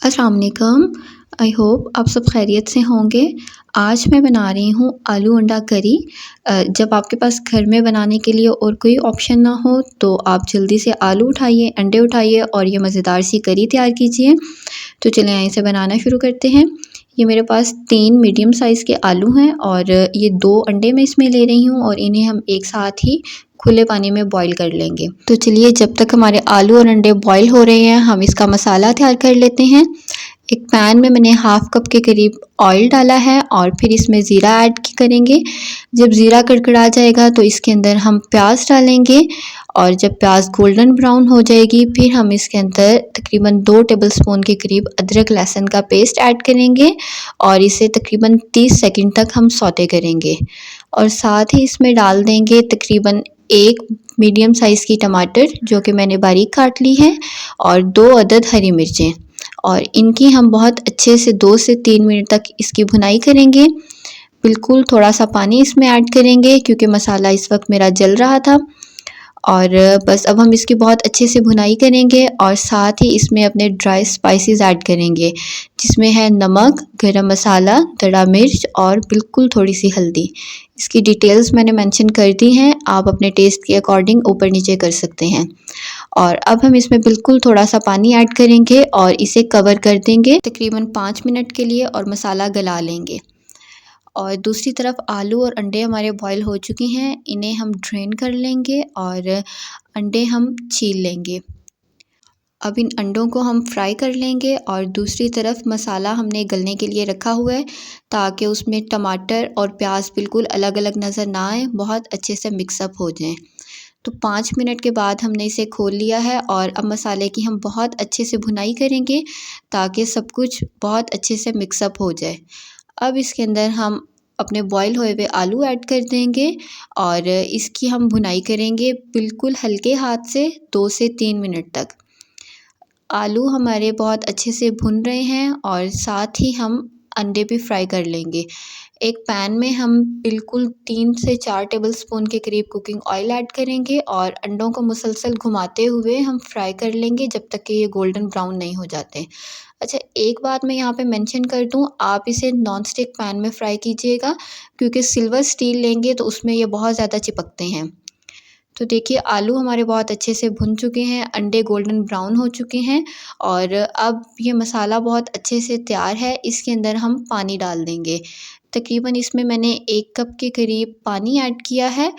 अस्सलाम वालेकुम। I hope आप सब खैरियत से होंगे। आज मैं बना रही हूँ आलू अंडा करी। जब आपके पास घर में बनाने के लिए और कोई ऑप्शन ना हो तो आप जल्दी से आलू उठाइए, अंडे उठाइए और ये मज़ेदार सी करी तैयार कीजिए। तो चलें यहाँ इसे बनाना शुरू करते हैं। ये मेरे पास 3 मीडियम साइज़ के आलू हैं और ये 2 अंडे मैं इसमें ले रही हूँ और इन्हें हम एक साथ ही खुले पानी में बॉईल कर लेंगे। तो चलिए जब तक हमारे आलू और अंडे बॉईल हो रहे हैं हम इसका मसाला तैयार कर लेते हैं। एक पैन में मैंने हाफ़ कप के करीब ऑयल डाला है और फिर इसमें ज़ीरा ऐड करेंगे। जब ज़ीरा कड़कड़ा जाएगा तो इसके अंदर हम प्याज डालेंगे और जब प्याज गोल्डन ब्राउन हो जाएगी फिर हम इसके अंदर तकरीबन 2 टेबलस्पून के करीब अदरक लहसुन का पेस्ट ऐड करेंगे और इसे तकरीबन 30 सेकंड तक हम सौते करेंगे और साथ ही इसमें डाल देंगे तकरीबन 1 मीडियम साइज़ की टमाटर जो कि मैंने बारीक काट ली है और 2 अदद हरी मिर्चें और इनकी हम बहुत अच्छे से 2 से 3 मिनट तक इसकी भुनाई करेंगे। बिल्कुल थोड़ा सा पानी इसमें ऐड करेंगे क्योंकि मसाला इस वक्त मेरा जल रहा था और बस अब हम इसकी बहुत अच्छे से भुनाई करेंगे और साथ ही इसमें अपने ड्राई स्पाइसेस ऐड करेंगे जिसमें है नमक, गरम मसाला, दड़ा मिर्च और बिल्कुल थोड़ी सी हल्दी। इसकी डिटेल्स मैंने मेंशन कर दी हैं, आप अपने टेस्ट के अकॉर्डिंग ऊपर नीचे कर सकते हैं। और अब हम इसमें बिल्कुल थोड़ा सा पानी ऐड करेंगे और इसे कवर कर देंगे तकरीबन 5 मिनट के लिए और मसाला गला लेंगे। और दूसरी तरफ आलू और अंडे हमारे बॉईल हो चुके हैं, इन्हें हम ड्रेन कर लेंगे और अंडे हम छील लेंगे। अब इन अंडों को हम फ्राई कर लेंगे और दूसरी तरफ मसाला हमने गलने के लिए रखा हुआ है ताकि उसमें टमाटर और प्याज बिल्कुल अलग अलग नज़र ना आए, बहुत अच्छे से मिक्सअप हो जाएं। तो 5 मिनट के बाद हमने इसे खोल लिया है और अब मसाले की हम बहुत अच्छे से भुनाई करेंगे ताकि सब कुछ बहुत अच्छे से मिक्सअप हो जाए। अब इसके अंदर हम अपने बॉईल हुए हुए आलू ऐड कर देंगे और इसकी हम भुनाई करेंगे बिल्कुल हल्के हाथ से 2 से 3 मिनट तक। आलू हमारे बहुत अच्छे से भुन रहे हैं और साथ ही हम अंडे भी फ्राई कर लेंगे। एक पैन में हम बिल्कुल 3 से 4 टेबलस्पून के करीब कुकिंग ऑयल ऐड करेंगे और अंडों को मुसलसल घुमाते हुए हम फ्राई कर लेंगे जब तक कि ये गोल्डन ब्राउन नहीं हो जाते। अच्छा, एक बात मैं यहाँ पे मेंशन कर दूँ, आप इसे नॉन स्टिक पैन में फ्राई कीजिएगा क्योंकि सिल्वर स्टील लेंगे तो उसमें ये बहुत ज़्यादा चिपकते हैं। तो देखिए आलू हमारे बहुत अच्छे से भुन चुके हैं, अंडे गोल्डन ब्राउन हो चुके हैं और अब ये मसाला बहुत अच्छे से तैयार है। इसके अंदर हम पानी डाल देंगे। तकरीबन इसमें मैंने 1 कप के करीब पानी ऐड किया है।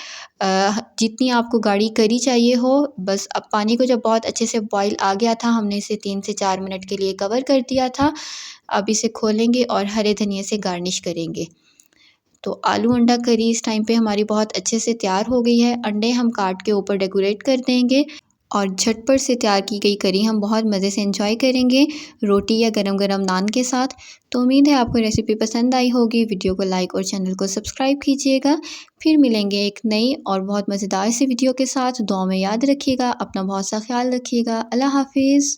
जितनी आपको गाढ़ी करी चाहिए हो, बस अब पानी को जब बहुत अच्छे से बॉईल आ गया था, हमने इसे 3 से 4 मिनट के लिए कवर कर दिया था। अब इसे खोलेंगे और हरे धनिये से गार्निश करेंगे। तो आलू अंडा करी इस टाइम पे हमारी बहुत अच्छे से तैयार हो गई है। अंडे हम काट के ऊपर डेकोरेट कर देंगे और झटपट से तैयार की गई करी हम बहुत मज़े से एंजॉय करेंगे रोटी या गरम गरम नान के साथ। तो उम्मीद है आपको रेसिपी पसंद आई होगी। वीडियो को लाइक और चैनल को सब्सक्राइब कीजिएगा। फिर मिलेंगे एक नई और बहुत मज़ेदार सी वीडियो के साथ। दुआ में याद रखिएगा, अपना बहुत सा ख्याल रखिएगा। अल्लाह हाफिज़।